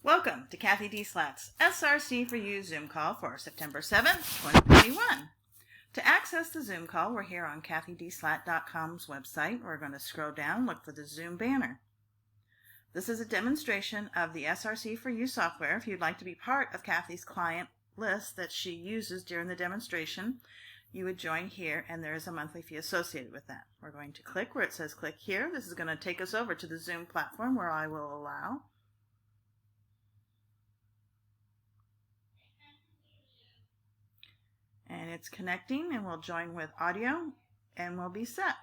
Welcome to CathyDSlaught's SRC4u Zoom call for September 7th, 2021. To access the Zoom call, we're here on CathyDSlaght.com's website. We're going to scroll down, look for the Zoom banner. This is a demonstration of the SRC4u software. If you'd like to be part of Cathy's client list that she uses during the demonstration, you would join here, and there is a monthly fee associated with that. We're going to click where it says click here. This is going to take us over to the Zoom platform where I will allow. And it's connecting, and we'll join with audio, and we'll be set.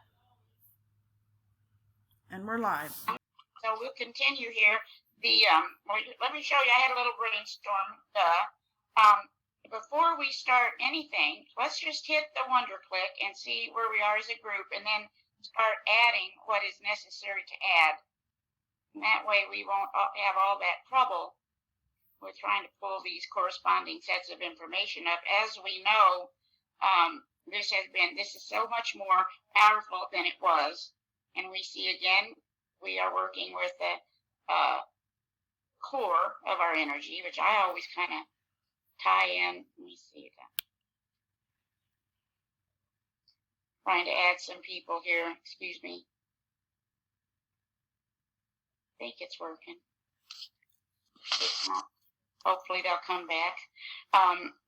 And we're live. So we'll continue here. Let me show you. I had a little brainstorm. Before we start anything, let's just hit the wonder click and see where we are as a group, and then start adding what is necessary to add. And that way we won't have all that trouble with trying to pull these corresponding sets of information up. As we know, this is so much more powerful than it was. And we see again, we are working with the core of our energy, which I always kind of tie in. Let me see that. Trying to add some people here. Excuse me. I think it's working. It's not. Hopefully they'll come back.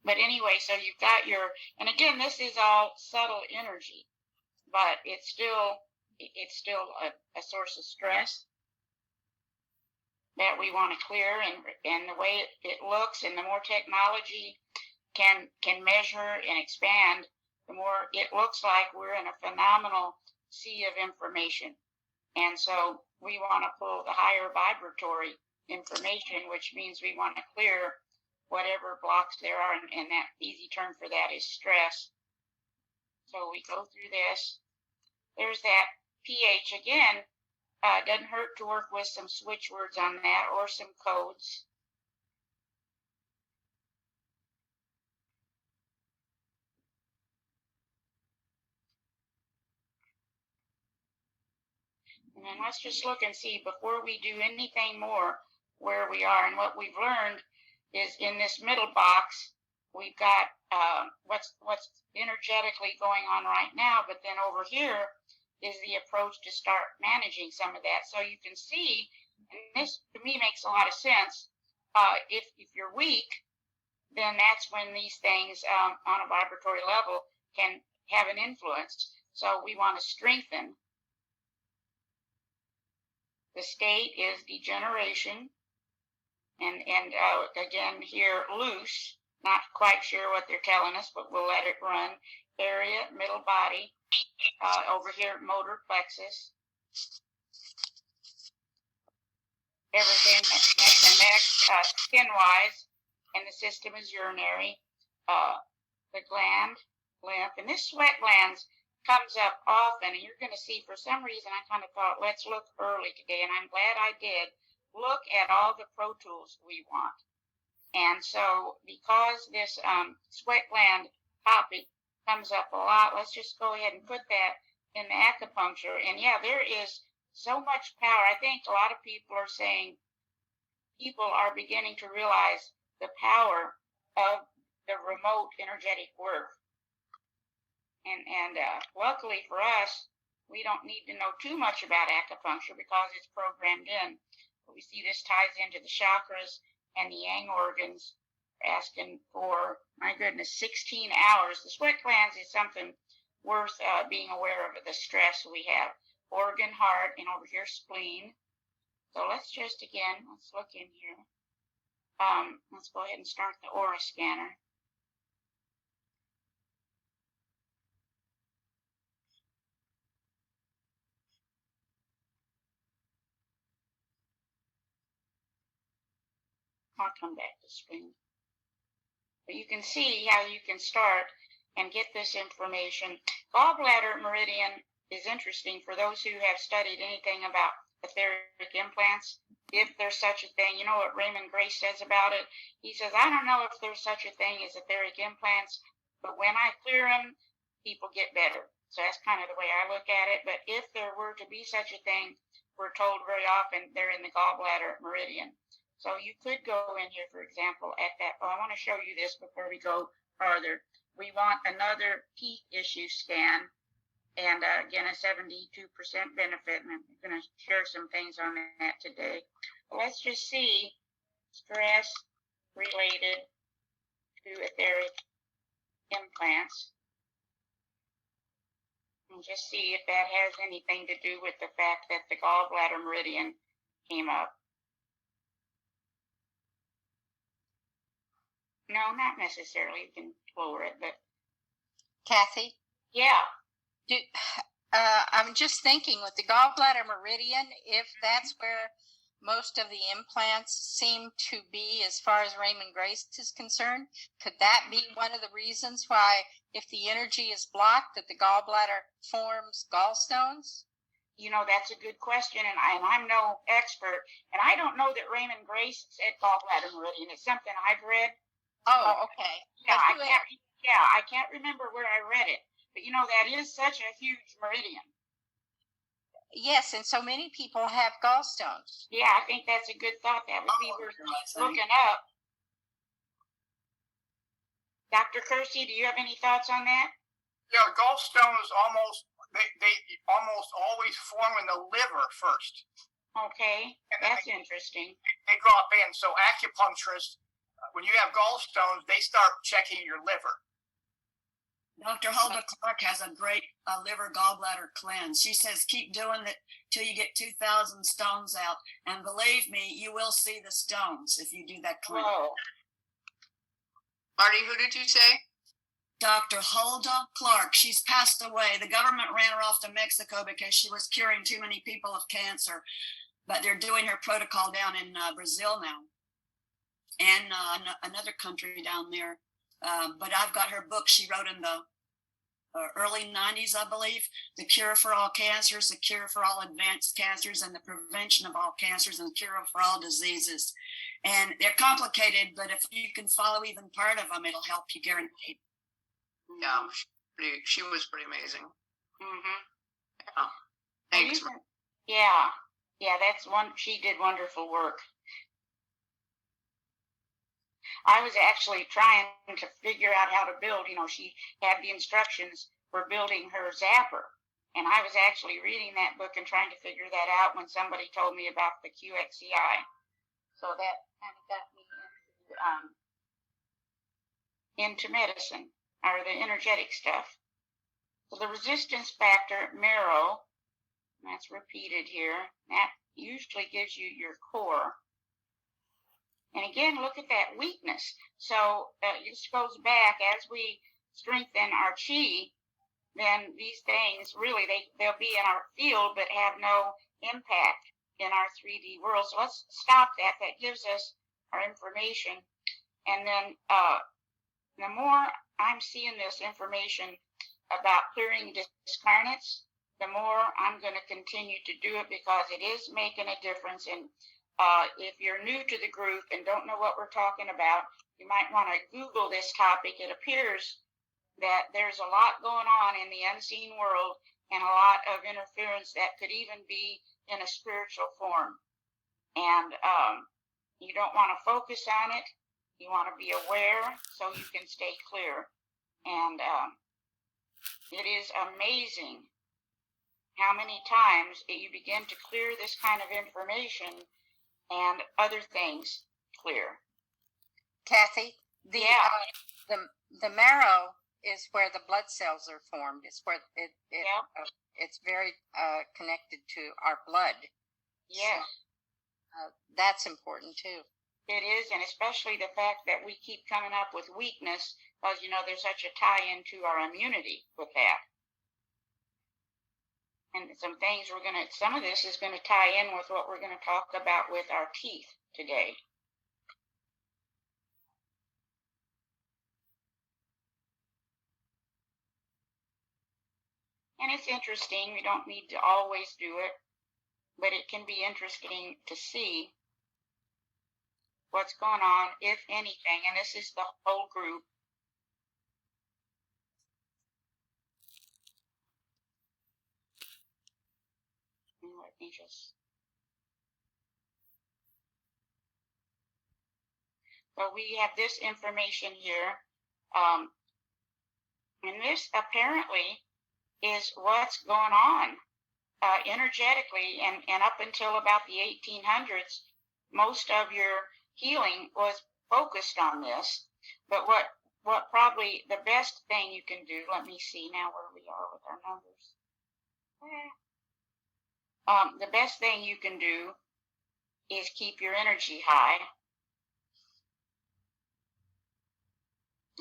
But anyway, so you've got and again, this is all subtle energy, but it's still a source of stress that we want to clear, and the way it looks, and the more technology can measure and expand, the more it looks like we're in a phenomenal sea of information. And so we want to pull the higher vibratory information, which means we want to clear whatever blocks there are, and that easy term for that is stress. So we go through this. There's that pH again. Doesn't hurt to work with some switch words on that or some codes. And then let's just look and see before we do anything more where we are. And what we've learned is in this middle box, we've got what's energetically going on right now, but then over here is the approach to start managing some of that. So you can see, and this to me makes a lot of sense, if you're weak, then that's when these things on a vibratory level can have an influence. So we want to strengthen. The state is degeneration, and again here, loose, not quite sure what they're telling us, but we'll let it run. Area, middle body, over here, motor plexus. Everything that's the next, skin-wise, and the system is urinary. The gland, lymph, and this sweat glands comes up often, and you're going to see for some reason I kind of thought, let's look early today, and I'm glad I did. Look at all the Pro Tools we want. And so because this sweat gland topic comes up a lot, let's just go ahead and put that in the acupuncture. And yeah, there is so much power. I think a lot of people are saying people are beginning to realize the power of the remote energetic work. And luckily for us, we don't need to know too much about acupuncture because it's programmed in. But we see this ties into the chakras and the yang organs, asking for, my goodness, 16 hours. The sweat glands is something worth being aware of, the stress we have. Organ, heart, and over here, spleen. So let's just, again, let's look in here. Let's go ahead and start the aura scanner. I'll come back to spleen. But you can see how you can start and get this information. Gallbladder Meridian is interesting for those who have studied anything about etheric implants. If there's such a thing, you know what Raymond Gray says about it? He says, I don't know if there's such a thing as etheric implants, but when I clear them, people get better. So that's kind of the way I look at it. But if there were to be such a thing, we're told very often they're in the gallbladder meridian. So you could go in here, for example, at that. Oh, I want to show you this before we go farther. We want another teeth issue scan, and again, a 72% benefit. And I'm going to share some things on that today. Let's just see stress related to etheric implants, and just see if that has anything to do with the fact that the gallbladder meridian came up. No, not necessarily. You can lower it, but Cathy? yeah. I'm just thinking with the gallbladder meridian, if that's where most of the implants seem to be as far as Raymond Grace is concerned, could that be one of the reasons why, if the energy is blocked, that the gallbladder forms gallstones? You know, that's a good question, and I'm no expert, and I don't know that Raymond Grace said gallbladder meridian. It's something I've read. Oh, okay. Yeah, I can't remember where I read it, but you know, that is such a huge meridian. Yes, and so many people have gallstones. Yeah, I think that's a good thought. That would be worth looking up. Dr. Kersey, do you have any thoughts on that? Yeah, gallstones they almost always form in the liver first. Okay, that's interesting. They drop in. So acupuncturists, when you have gallstones, they start checking your liver. Dr. Hulda Clark has a great liver gallbladder cleanse. She says, keep doing it till you get 2,000 stones out. And believe me, you will see the stones if you do that cleanse. Whoa. Marty, who did you say? Dr. Hulda Clark. She's passed away. The government ran her off to Mexico because she was curing too many people of cancer. But they're doing her protocol down in Brazil now. And another country down there. But I've got her book she wrote in the early 90s, I believe, The Cure for All Cancers, The Cure for All Advanced Cancers, and the Prevention of All Cancers, and the Cure for All Diseases. And they're complicated, but if you can follow even part of them, it'll help you guaranteed. Yeah, she was pretty amazing. Mm-hmm. Yeah. Thanks. Yeah, that's one. She did wonderful work. I was actually trying to figure out how to build, you know, she had the instructions for building her zapper. And I was actually reading that book and trying to figure that out when somebody told me about the QXCI. So that kind of got me into medicine, or the energetic stuff. So the resistance factor, marrow, that's repeated here. That usually gives you your core. And again, look at that weakness. So this goes back, as we strengthen our chi, then these things really, they'll be in our field but have no impact in our 3D world. So let's stop that. That gives us our information. And then the more I'm seeing this information about clearing discarnates, the more I'm going to continue to do it, because it is making a difference. And if you're new to the group and don't know what we're talking about, you might want to Google this topic. It appears that there's a lot going on in the unseen world, and a lot of interference that could even be in a spiritual form. And you don't want to focus on it. You want to be aware so you can stay clear. And it is amazing how many times you begin to clear this kind of information and other things clear. Cathy, the marrow is where the blood cells are formed. It's where it's very connected to our blood. Yes. So, that's important too. It is, and especially the fact that we keep coming up with weakness, because, you know, there's such a tie into our immunity with that. And some of this is going to tie in with what we're going to talk about with our teeth today. And it's interesting. We don't need to always do it, but it can be interesting to see what's going on, if anything. And this is the whole group. Let me just. So we have this information here. And this apparently is what's going on energetically. And up until about the 1800s, most of your healing was focused on this. But what probably the best thing you can do, let me see now where we are with our numbers. The best thing you can do is keep your energy high.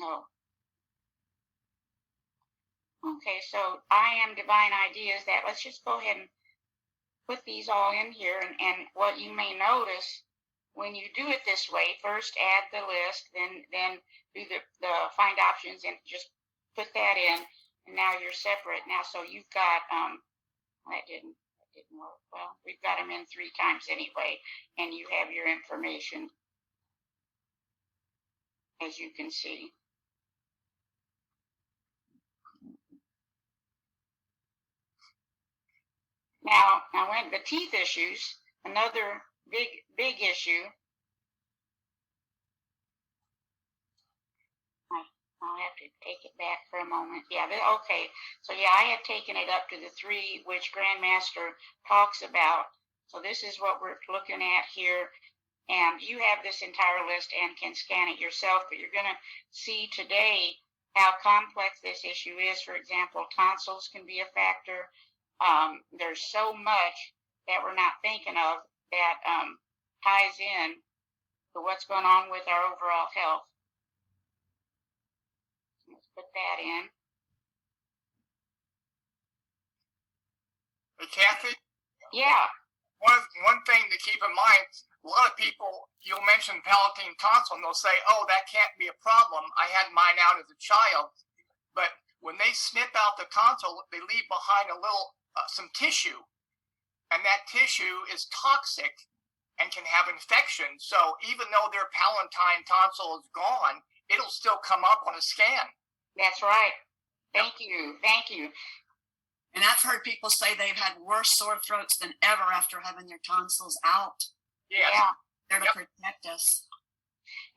Oh. Okay, so I am divine ideas. That let's just go ahead and put these all in here. And what you may notice when you do it this way, first add the list, then do the find options and just put that in. And now you're separate. Now, so you've got, that didn't work. Well, we've got them in 3 times anyway, and you have your information, as you can see. Now when the teeth issues, another big issue. I'll have to take it back for a moment. Yeah, okay. So yeah, I had taken it up to the 3, which Grandmaster talks about. So this is what we're looking at here. And you have this entire list and can scan it yourself, but you're going to see today how complex this issue is. For example, tonsils can be a factor. There's so much that we're not thinking of that ties in to what's going on with our overall health. Let's put that in. Hey, Cathy? Yeah. One thing to keep in mind, a lot of people, you'll mention palatine tonsil, and they'll say, oh, that can't be a problem. I had mine out as a child. But when they snip out the tonsil, they leave behind a little, some tissue. And that tissue is toxic and can have infection. So even though their palatine tonsil is gone, it'll still come up on a scan. That's right. Thank you. And I've heard people say they've had worse sore throats than ever after having their tonsils out. Yes. Yeah. They're to protect us.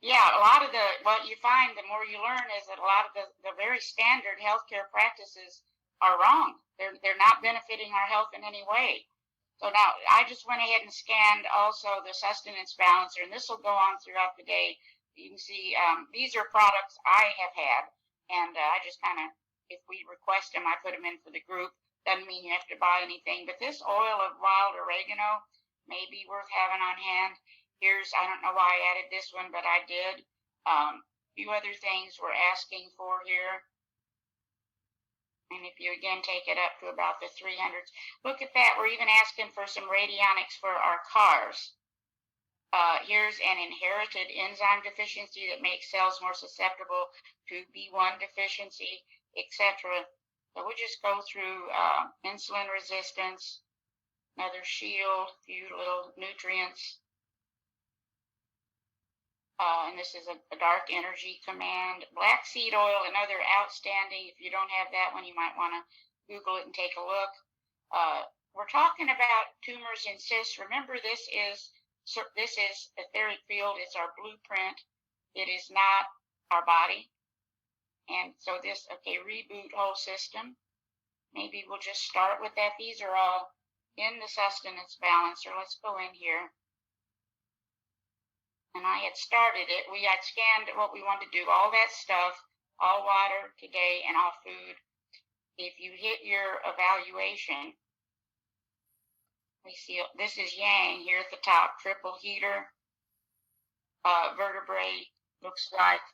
Yeah, a lot of what you find, the more you learn, is that a lot of the very standard healthcare practices are wrong. They're not benefiting our health in any way. So now I just went ahead and scanned also the sustenance balancer, and this will go on throughout the day. You can see these are products I have had, and I just kind of, if we request them, I put them in for the group. Doesn't mean you have to buy anything, but this oil of wild oregano may be worth having on hand. Here's, I don't know why I added this one, but I did. A few other things we're asking for here. And if you again take it up to about the 300s, look at that. We're even asking for some radionics for our cars. Here's an inherited enzyme deficiency that makes cells more susceptible to B1 deficiency, etc. So we'll just go through insulin resistance, another shield, a few little nutrients. And this is a dark energy command. Black seed oil, another outstanding. If you don't have that one, you might want to Google it and take a look. We're talking about tumors and cysts. Remember, this is etheric field. It's our blueprint. It is not our body. And so this, okay, reboot whole system. Maybe we'll just start with that. These are all in the sustenance balancer. Let's go in here. And I had started it. We had scanned what we wanted to do, all that stuff, all water today and all food. If you hit your evaluation, we see this is yang here at the top, triple heater, vertebrae, looks like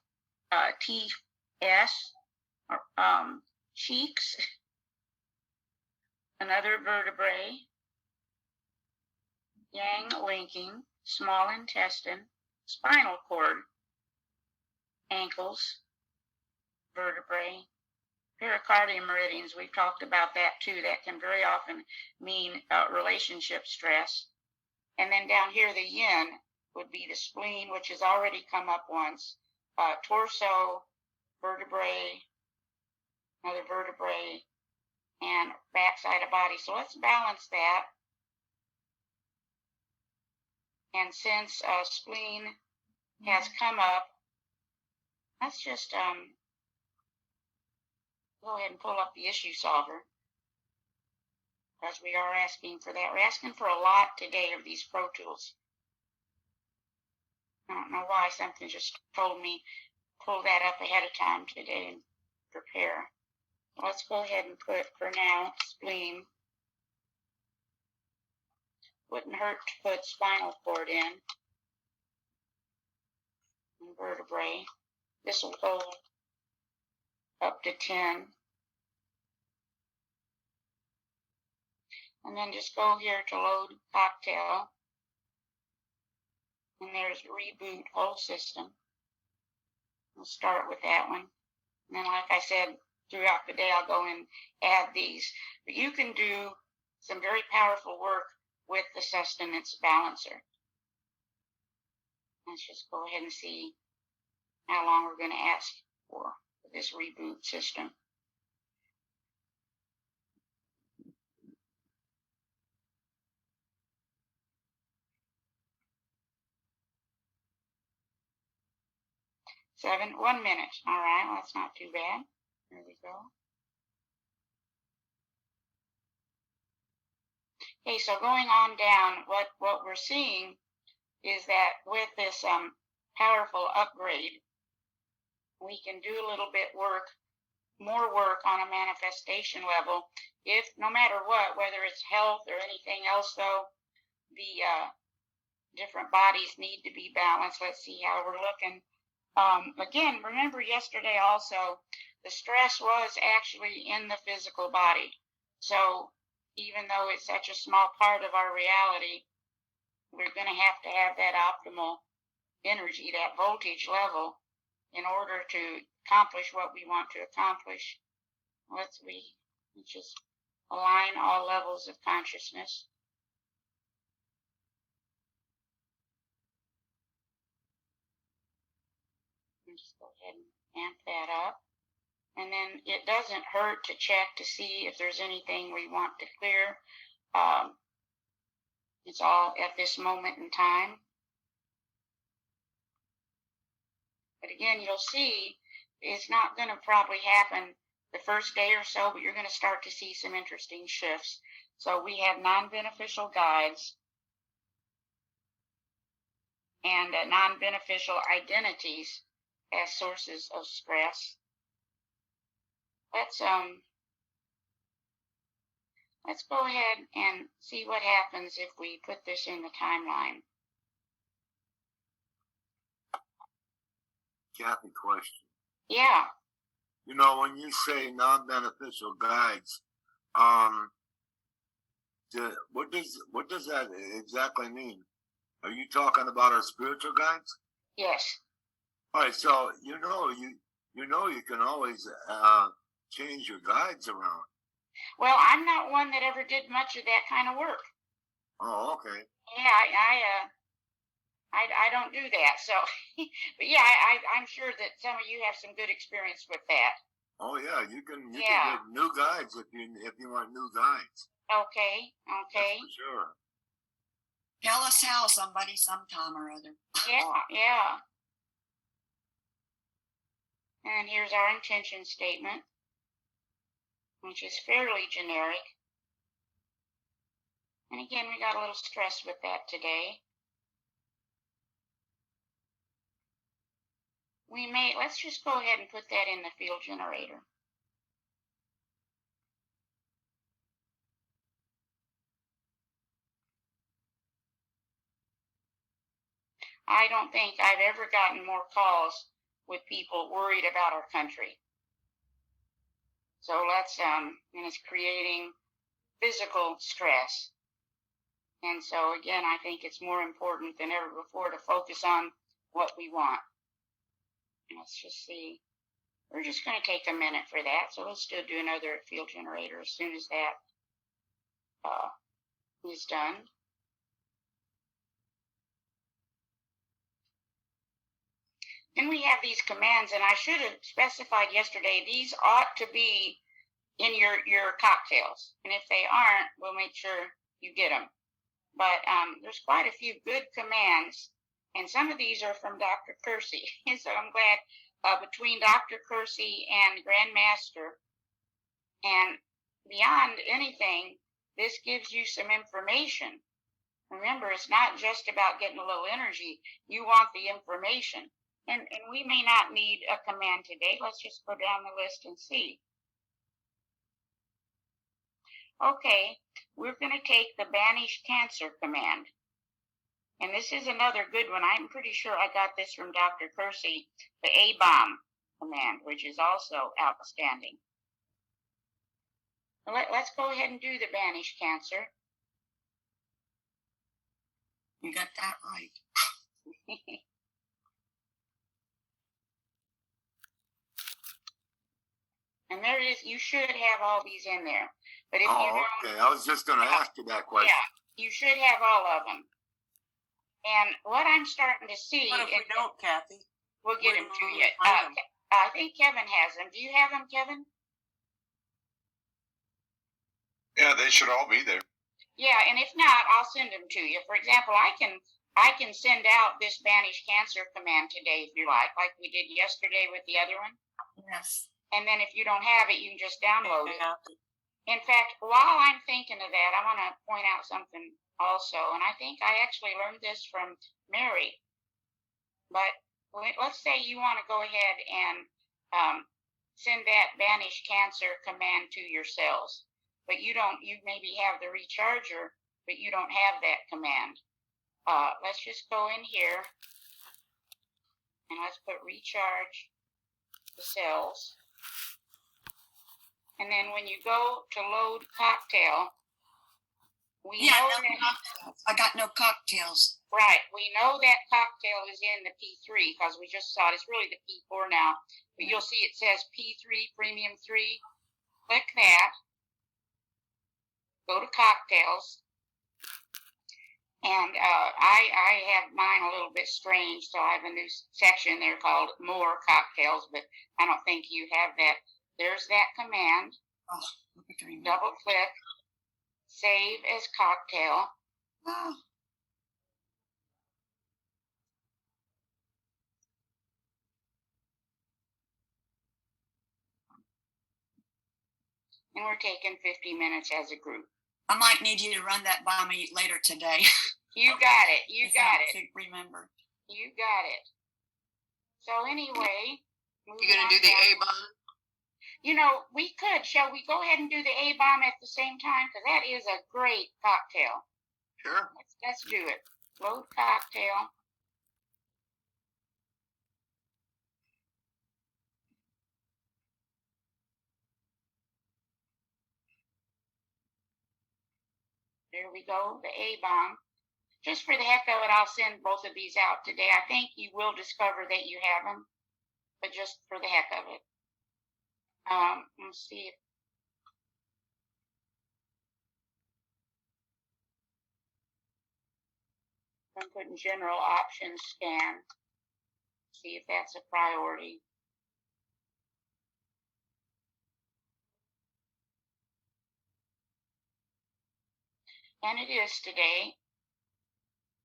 TS, cheeks, another vertebrae, yang linking, small intestine, spinal cord, ankles, vertebrae, pericardium meridians. We've talked about that too. That can very often mean relationship stress. And then down here, the yin would be the spleen, which has already come up once, torso, vertebrae, another vertebrae, and backside of body. So let's balance that. And since spleen has come up. Let's just go ahead and pull up the issue solver, because we are asking for that. We're asking for a lot today of these Pro Tools. I don't know why something just told me pull that up ahead of time today and prepare. Let's go ahead and put, for now, spleen. Wouldn't hurt to put spinal cord in. And vertebrae. This will hold up to 10. And then just go here to load cocktail. And there's reboot whole system. We'll start with that one. And then, like I said, throughout the day, I'll go and add these. But you can do some very powerful work with the sustenance balancer. Let's just go ahead and see how long we're going to ask for this reboot system. One minute. All right, well, that's not too bad. There we go. Okay, so going on down, what we're seeing is that with this powerful upgrade, we can do a little bit more work on a manifestation level. If no matter what, whether it's health or anything else, though, the different bodies need to be balanced. Let's see how we're looking. Again, remember yesterday also, the stress was actually in the physical body. So even though it's such a small part of our reality, we're going to have that optimal energy, that voltage level, in order to accomplish what we want to accomplish. Let's just align all levels of consciousness. Just go ahead and amp that up. And then it doesn't hurt to check to see if there's anything we want to clear. It's all at this moment in time. But again, you'll see it's not going to probably happen the first day or so, but you're going to start to see some interesting shifts. So we have non-beneficial guides and non-beneficial identities as sources of stress. Let's go ahead and see what happens if we put this in the timeline. Cathy, question. Yeah. You know, when you say non-beneficial guides, what does that exactly mean? Are you talking about our spiritual guides? Yes. All right, so you can always change your guides around. Well, I'm not one that ever did much of that kind of work. Oh, okay. Yeah, I don't do that. So, but yeah, I'm sure that some of you have some good experience with that. Oh yeah, you can get new guides if you want new guides. Okay. That's for sure. Tell us how, somebody, sometime or other. Yeah. And here's our intention statement, which is fairly generic. And again, we got a little stress with that today. Let's just go ahead and put that in the field generator. I don't think I've ever gotten more calls with people worried about our country. So and it's creating physical stress. And so again, I think it's more important than ever before to focus on what we want. Let's just see. We're just going to take a minute for that. So let's do another field generator as soon as that is done. Then we have these commands, and I should have specified yesterday, these ought to be in your cocktails. And if they aren't, we'll make sure you get them. But there's quite a few good commands And some of these are from Dr. Kersey. So I'm glad between Dr. Kersey and Grandmaster and beyond anything, this gives you some information. Remember, it's not just about getting a little energy. You want the information. And we may not need a command today. Let's just go down the list and see. Okay, we're going to take the Banished Cancer command. And this is another good one. I'm pretty sure I got this from Dr. Kersey, the A-bomb command, which is also outstanding. Let's go ahead and do the Banished Cancer. You got that right. And there it is. You should have all these in there. But if you don't, okay. I was just going to ask you that question. Yeah, you should have all of them. And what I'm starting to see... What if we don't, Cathy? We'll get them to you. I think Kevin has them. Do you have them, Kevin? Yeah, they should all be there. Yeah, and if not, I'll send them to you. For example, I can send out this Banished Cancer command today if you like we did yesterday with the other one. Yes. And then if you don't have it, you can just download it. In fact, while I'm thinking of that, I want to point out something also, and I think I actually learned this from Mary. But let's say you want to go ahead and send that Banished Cancer command to your cells, but you maybe have the recharger, but you don't have that command. Let's just go in here and let's put recharge the cells. And then when you go to load cocktail, we know that I got no cocktails. Right. We know that cocktail is in the P3 because we just saw it. It's really the P4 now. But you'll see it says P3 Premium 3. Click that. Go to cocktails. And I have mine a little bit strange, so I have a new section there called More Cocktails, but I don't think you have that. There's that command. Oh, double click. Save as cocktail. Oh. And we're taking 50 minutes as a group. I might need you to run that by me later today. You got it. You got it. Remember. You got it. So anyway. You going to do the A-bomb? You know, we could. Shall we go ahead and do the A-bomb at the same time? Because that is a great cocktail. Sure. Let's do it. Load cocktail. There we go, the A-bomb. Just for the heck of it, I'll send both of these out today. I think you will discover that you have them, but just for the heck of it. Let's see. I'm putting general options scan. See if that's a priority. And it is today.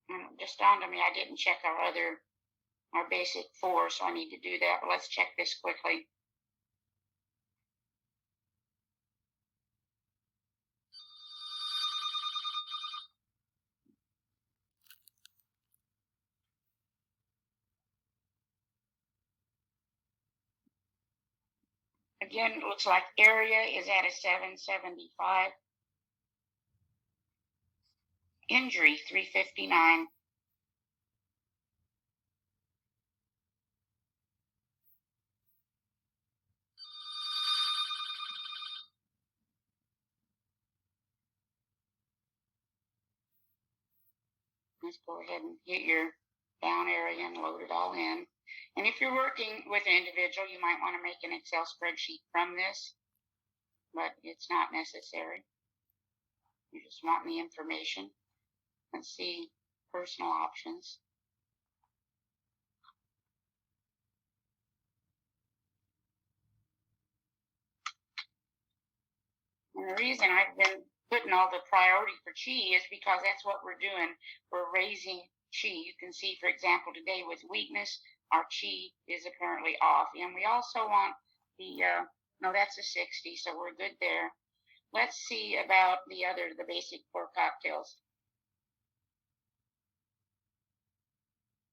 And it just dawned on me I didn't check our basic 4, so I need to do that. But let's check this quickly. Again, it looks like area is at a 775. Injury, 359. Let's go ahead and get your down area and load it all in. And if you're working with an individual, you might want to make an Excel spreadsheet from this, but it's not necessary. You just want the information. Let's see, personal options. And the reason I've been putting all the priority for Chi is because that's what we're doing. We're raising chi. You can see, for example, today with weakness, our chi is apparently off. And we also want the, no, that's a 60, so we're good there. Let's see about the basic 4 cocktails.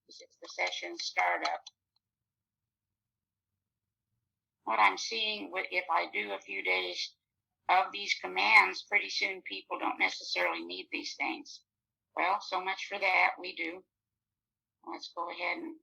This is the session startup. What I'm seeing, if I do a few days of these commands, pretty soon people don't necessarily need these things. Well, so much for that. We do. Let's go ahead and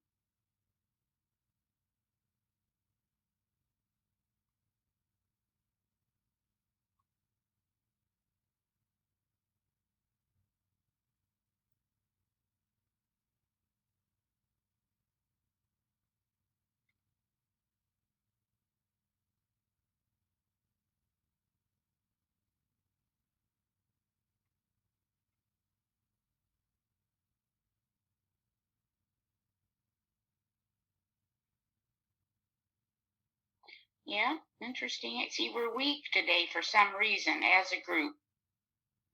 yeah, interesting. See, we're weak today for some reason as a group.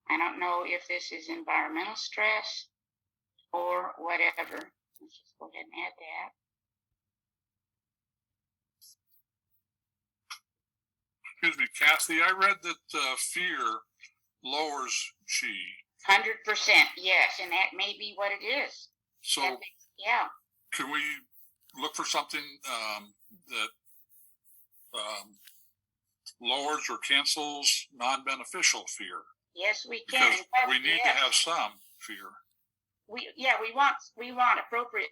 I don't know if this is environmental stress or whatever. Let's just go ahead and add that. Excuse me, Cathy, I read that fear lowers chi. 100%, yes, and that may be what it is. So, yeah. Can we look for something that lowers or cancels non-beneficial fear? Yes, we can. Because we need to have some fear. We want appropriate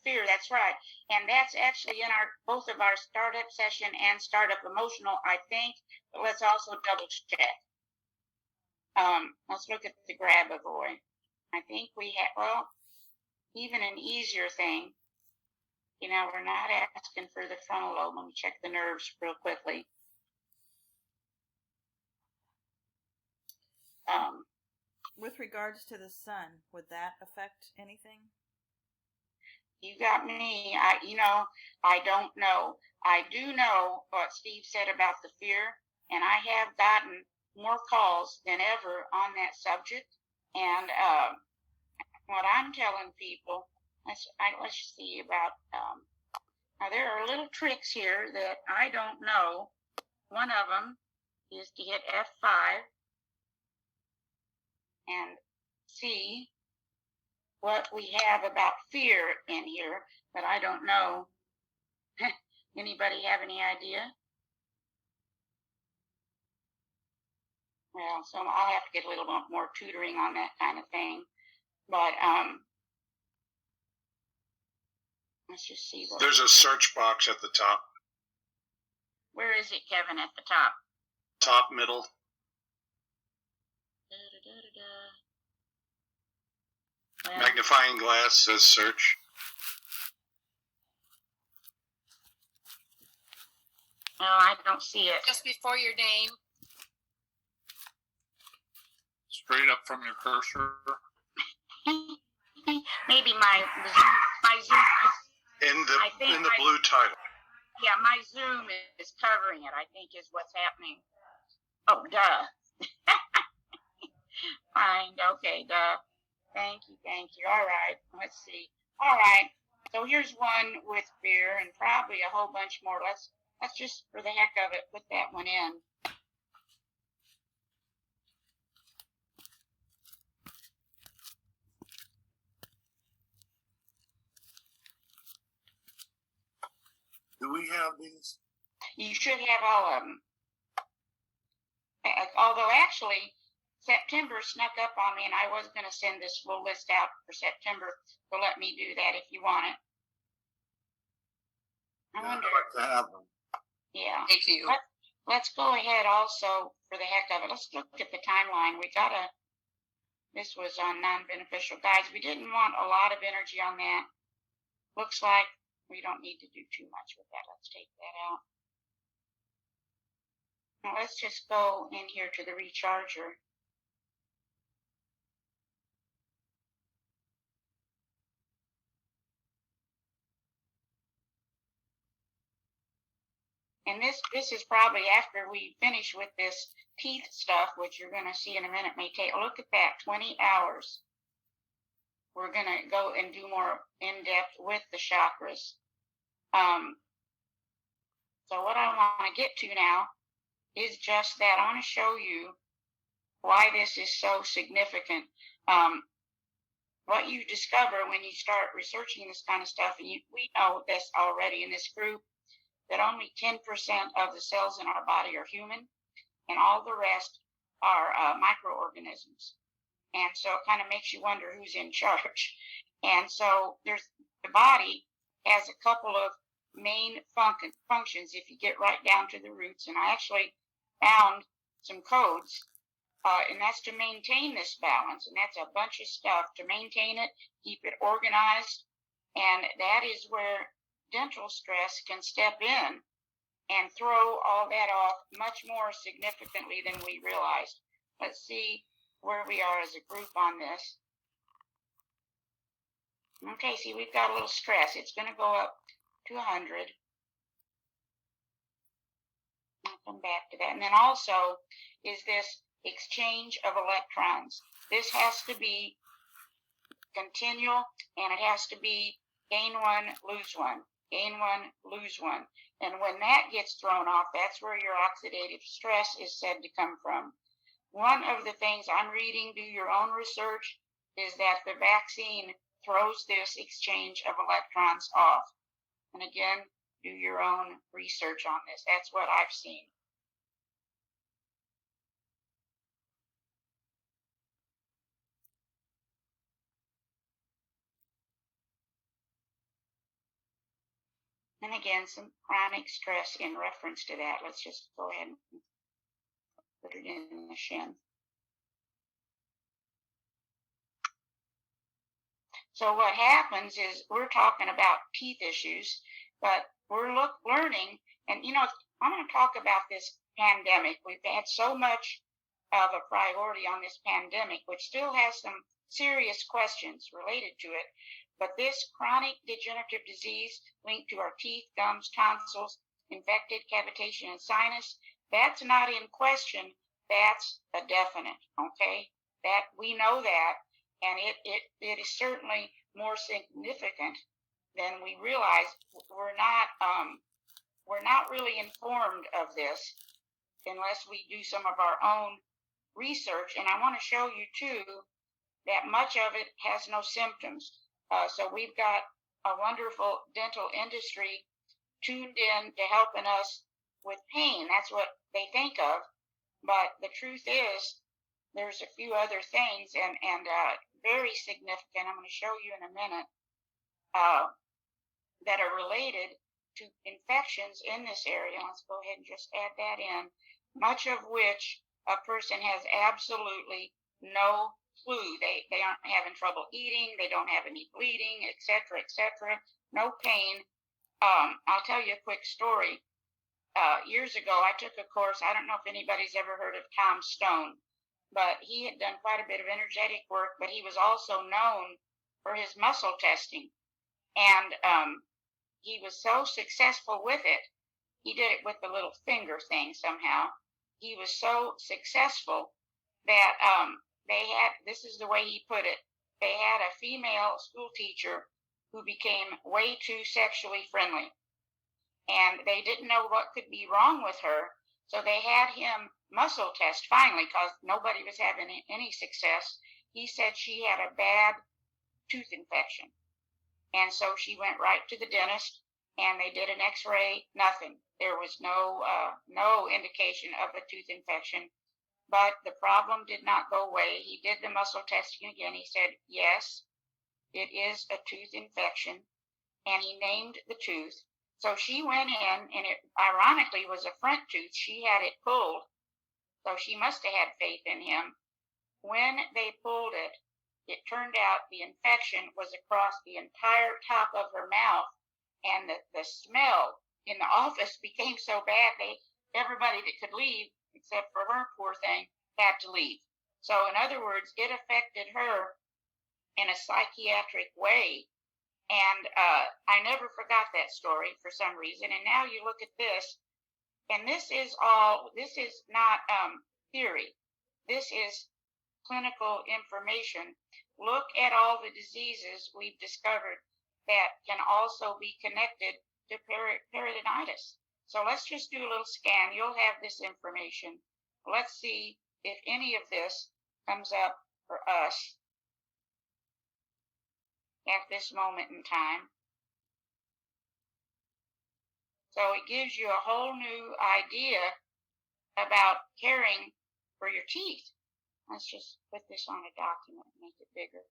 fear. That's right, and that's actually in both of our startup session and startup emotional, I think. But let's also double check. Let's look at the grab a boy. I think we have even an easier thing. We're not asking for the frontal lobe. Let me check the nerves real quickly. With regards to the sun, would that affect anything? You got me. I don't know. I do know what Steve said about the fear, and I have gotten more calls than ever on that subject. And what I'm telling people, let's see about. Now there are little tricks here that I don't know. One of them is to hit F5 and see what we have about fear in here, but I don't know. Anybody have any idea? Well, so I'll have to get a little bit more tutoring on that kind of thing. But let's just see. There's a search box at the top. Where is it, Kevin? At the top? Top middle. Well, Magnifying glass says search. no, I don't see it. Just before your name. Straight up from your cursor. Maybe my Zoom. In the blue title. Yeah, my Zoom is covering it, I think is what's happening. Oh, duh. Fine, okay, duh. Thank you. All right, let's see. All right, so here's one with fear and probably a whole bunch more. Let's just, for the heck of it, put that one in. Do we have these? You should have all of them. Although actually, September snuck up on me, and I was going to send this full list out for September. So let me do that if you want it. I wonder. I'd like to have them. Yeah. Thank you. Let's go ahead also, for the heck of it. Let's look at the timeline. This was on non-beneficial guides. We didn't want a lot of energy on that. Looks like we don't need to do too much with that. Let's take that out. Now let's just go in here to the recharger. And this is probably after we finish with this teeth stuff, which you're going to see in a minute may take. Look at that, 20 hours. we're going to go and do more in depth with the chakras. So what I want to get to now is just that. I want to show you why this is so significant. What you discover when you start researching this kind of stuff, and we know this already in this group, that only 10% of the cells in our body are human, and all the rest are microorganisms. And so it kind of makes you wonder who's in charge. And so the body has a couple of main functions if you get right down to the roots. And I actually found some codes, and that's to maintain this balance. And that's a bunch of stuff to maintain it, keep it organized. And that is where dental stress can step in and throw all that off much more significantly than we realized. Let's see where we are as a group on this. Okay, see, we've got a little stress. It's going to go up to 100. I'll come back to that. And then also is this exchange of electrons. This has to be continual, and it has to be gain one, lose one, gain one, lose one. And when that gets thrown off, that's where your oxidative stress is said to come from. One of the things I'm reading, do your own research, is that the vaccine throws this exchange of electrons off. And again, do your own research on this. That's what I've seen. And again, some chronic stress in reference to that. Let's just go ahead and put it in the shin. So what happens is we're talking about teeth issues, but we're learning, and I'm going to talk about this pandemic. We've had so much of a priority on this pandemic, which still has some serious questions related to it. But this chronic degenerative disease linked to our teeth, gums, tonsils, infected cavitation, and sinus, that's not in question. That's a definite, okay? That we know that, and it is certainly more significant than we realize. We're not really informed of this unless we do some of our own research. And I want to show you too that much of it has no symptoms. So we've got a wonderful dental industry tuned in to helping us with pain. That's what they think of. But the truth is, there's a few other things, and very significant, I'm going to show you in a minute, that are related to infections in this area. Let's go ahead and just add that in, much of which a person has absolutely no clue. They aren't having trouble eating, they don't have any bleeding, etc., no pain. I'll tell you a quick story. Years ago, I took a course. I don't know if anybody's ever heard of Tom Stone, but he had done quite a bit of energetic work, but he was also known for his muscle testing. And he was so successful with it. He did it with the little finger thing somehow. He was so successful that this is the way he put it, they had a female school teacher who became way too sexually friendly. And they didn't know what could be wrong with her. So they had him muscle test finally, because nobody was having any success. He said she had a bad tooth infection. And so she went right to the dentist, and they did an x-ray, nothing. There was no indication of a tooth infection. But the problem did not go away. He did the muscle testing again. He said, yes, it is a tooth infection. And he named the tooth. So she went in, and it ironically was a front tooth. She had it pulled. So she must have had faith in him. When they pulled it, it turned out the infection was across the entire top of her mouth. And the smell in the office became so bad, everybody that could leave, except for her, poor thing, had to leave. So in other words, it affected her in a psychiatric way. And I never forgot that story for some reason. And now you look at this, and this is not theory. This is clinical information. look at all the diseases we've discovered that can also be connected to peritonitis. So let's just do a little scan. You'll have this information. Let's see if any of this comes up for us at this moment in time. So it gives you a whole new idea about caring for your teeth. Let's just put this on a document and make it bigger.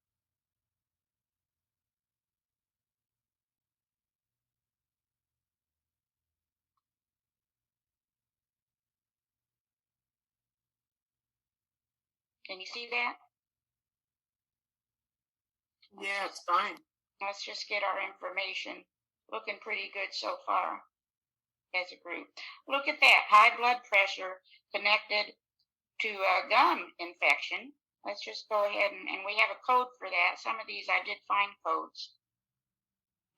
Can you see that? Yeah, it's fine. Let's just get our information. Looking pretty good so far as a group. Look at that, high blood pressure connected to a gum infection. Let's just go ahead and we have a code for that. Some of these I did find codes.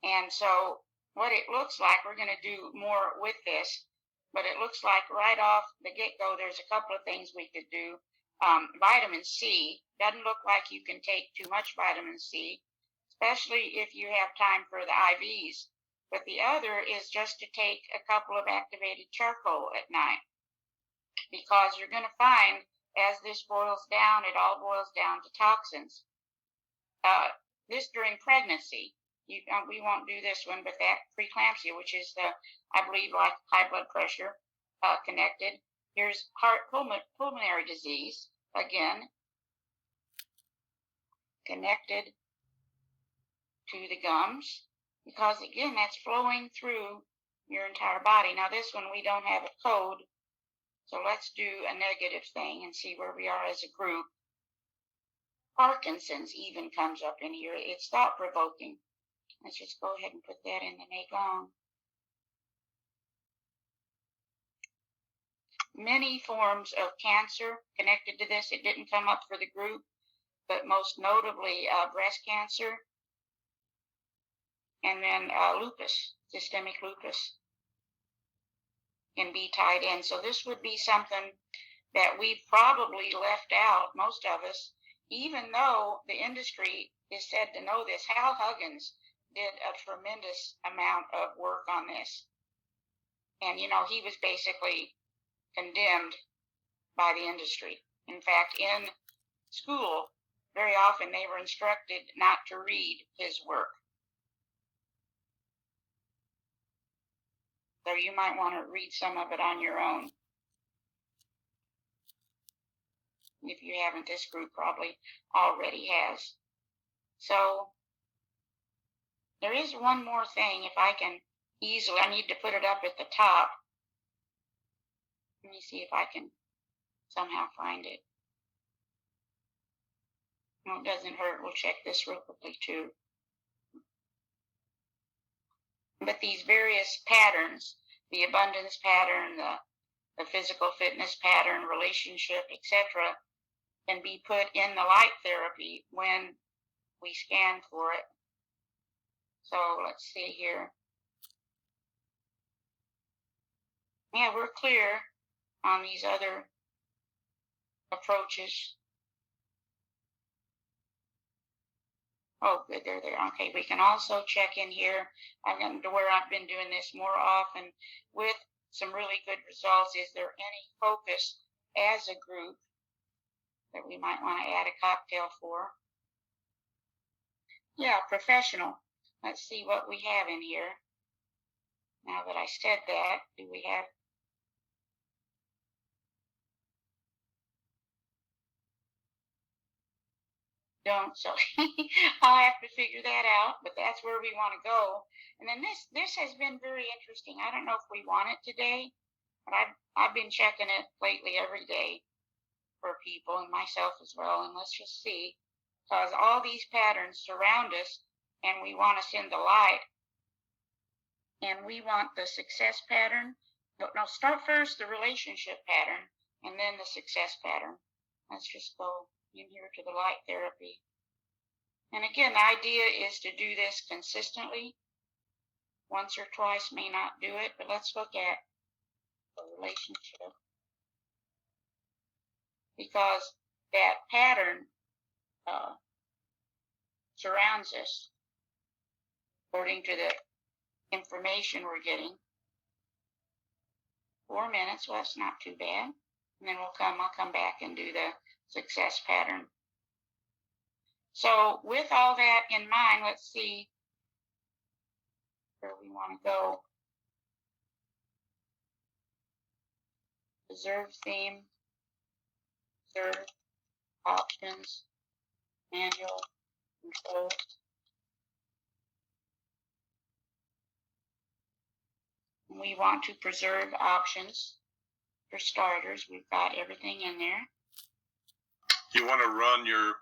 And so what it looks like, we're going to do more with this, but it looks like right off the get-go, there's a couple of things we could do. Vitamin C, doesn't look like you can take too much vitamin C, especially if you have time for the IVs. But the other is just to take a couple of activated charcoal at night, because you're going to find as this boils down, it all boils down to toxins. This during pregnancy, we won't do this one, but that preeclampsia, which is the, I believe, like high blood pressure connected. Here's heart pulmonary disease, again, connected to the gums, because again, that's flowing through your entire body. Now this one, we don't have a code, so let's do a negative thing and see where we are as a group. Parkinson's even comes up in here. It's thought-provoking. Let's just go ahead and put that in the Gong. Many forms of cancer connected to this. It didn't come up for the group, but most notably breast cancer, and then lupus, systemic lupus, can be tied in. So this would be something that we've probably left out, most of us, even though the industry is said to know this. Hal Huggins did a tremendous amount of work on this. And, you know, he was basically condemned by the industry. In fact, in school, very often they were instructed not to read his work. So you might want to read some of it on your own. If you haven't, this group probably already has. So there is one more thing, if I can easily, I need to put it up at the top. Let me see if I can somehow find it. No, it doesn't hurt. We'll check this real quickly too. But these various patterns, the abundance pattern, the physical fitness pattern, relationship, etc., can be put in the light therapy when we scan for it. So let's see here. Yeah, we're clear on these other approaches. Oh, good, they're there. Okay, we can also check in here. I've gotten to where I've been doing this more often with some really good results. Is there any focus as a group that we might want to add a cocktail for? Yeah, professional. Let's see what we have in here. Now that I said that, do we have? Don't, so I'll have to figure that out, but that's where we want to go. And then this has been very interesting. I don't know if we want it today, but I've been checking it lately every day for people and myself as well. And let's just see, because all these patterns surround us, and we want to send the light, and we want the success pattern. No, start first the relationship pattern, and then the success pattern. Let's just go in here to the light therapy. And again, the idea is to do this consistently. Once or twice may not do it, but let's look at the relationship. Because that pattern surrounds us, according to the information we're getting. 4 minutes, well, that's not too bad. And then I'll come back and do the success pattern. So with all that in mind, let's see where we want to go. Preserve theme, preserve options, manual controls. We want to preserve options. For starters, we've got everything in there. You want to run your,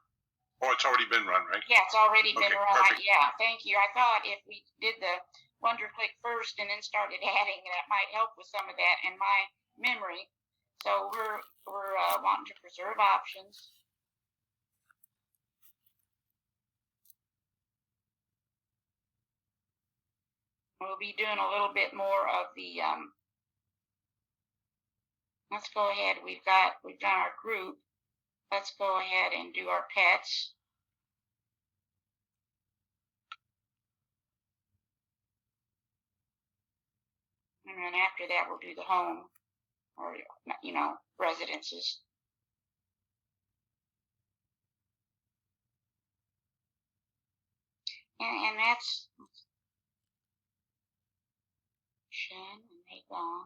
oh, it's already been run, right? Yeah, it's already been run. Perfect. Yeah, thank you. I thought if we did the wonder click first and then started adding, that might help with some of that in my memory. So we're wanting to preserve options. We'll be doing a little bit more of the, let's go ahead. We've done our group. Let's go ahead and do our pets. And then after that, we'll do the home, or, residences. And that's Shen and Gong.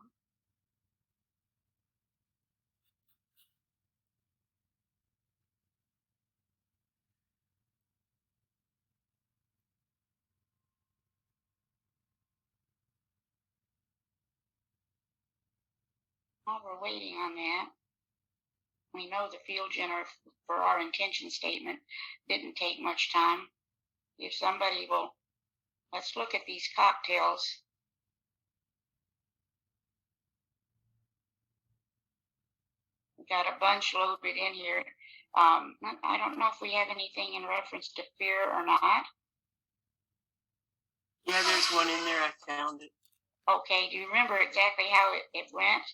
While we're waiting on that, we know the field generator for our intention statement didn't take much time. If somebody will, let's look at these cocktails. We got a bunch loaded in here. I don't know if we have anything in reference to fear or not. Yeah, there's one in there. I found it. Okay, do you remember exactly how it went?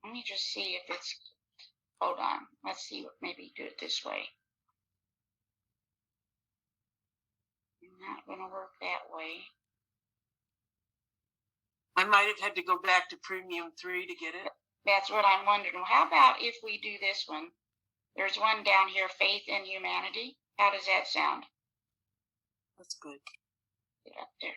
Let me just see if it's, hold on. Let's see, maybe do it this way. Not going to work that way. I might have had to go back to Premium 3 to get it. That's what I'm wondering. Well, how about if we do this one? There's one down here, Faith in Humanity. How does that sound? That's good. Get up there.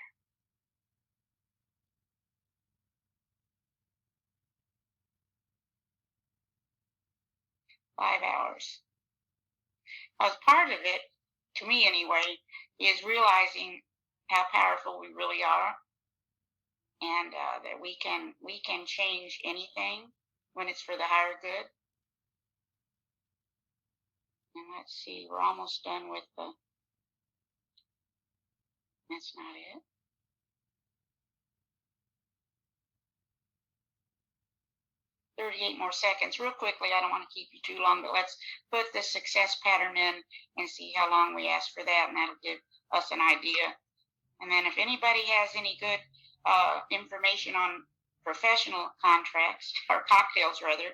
$5 hours. As part of it, to me anyway, is realizing how powerful we really are, and that we can change anything when it's for the higher good. And let's see, we're almost done with the, that's not it. More seconds. Real quickly, I don't want to keep you too long, but let's put the success pattern in and see how long we ask for that, and that'll give us an idea. And then if anybody has any good information on professional contracts, or cocktails rather,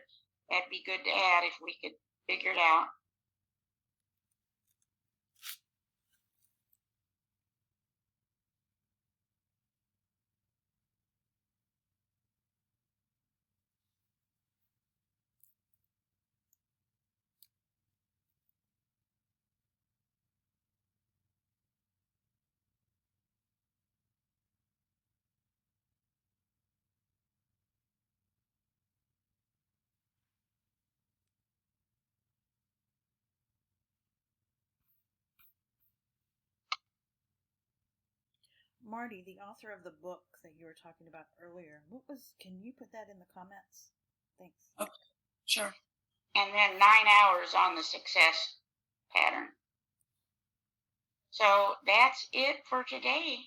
that'd be good to add if we could figure it out. Marty, the author of the book that you were talking about earlier, can you put that in the comments? Thanks. Okay, sure. And then 9 hours on the success pattern. So that's it for today.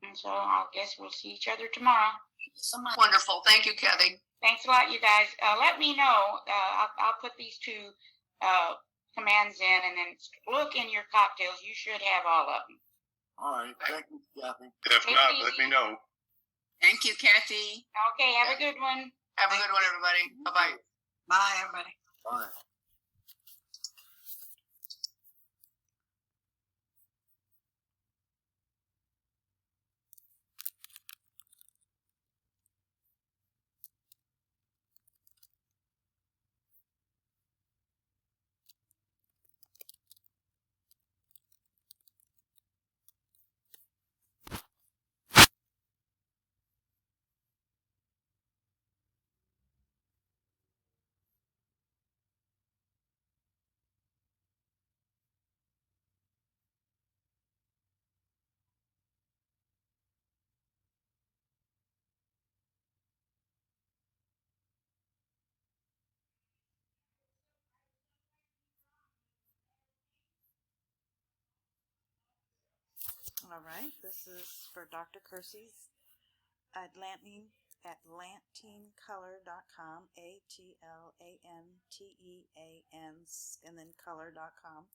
And so I guess we'll see each other tomorrow. Thank you so much. Wonderful. Thank you, Cathy. Thanks a lot, you guys. Let me know. I'll put these two commands in, and then look in your cocktails. You should have all of them. All right. Thank you, Cathy. If not, let me know. Thank you, Cathy. Okay, have a good one. Have a good one, everybody. Bye-bye. Bye, everybody. Bye. All right, this is for Dr. Kersey's atlanteancolor.com, ATLANTEAN, and then color.com.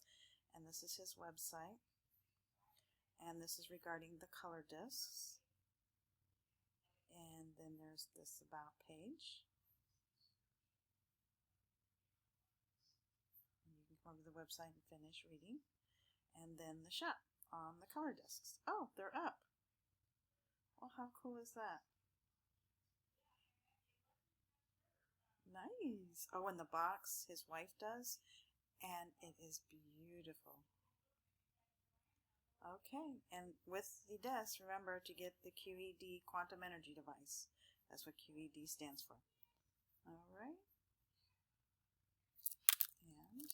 And this is his website. And this is regarding the color discs. And then there's this about page. And you can go to the website and finish reading. And then the shop on the color discs. Oh, they're up. Well, how cool is that? Nice. Oh, and the box his wife does, and it is beautiful. Okay, and with the disc, remember to get the QED quantum energy device. That's what QED stands for. All right. And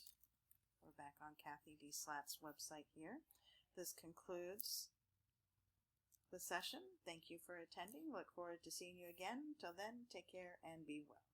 we're back on CathyDSlaught's website here. This concludes the session. Thank you for attending. Look forward to seeing you again. Till then, take care and be well.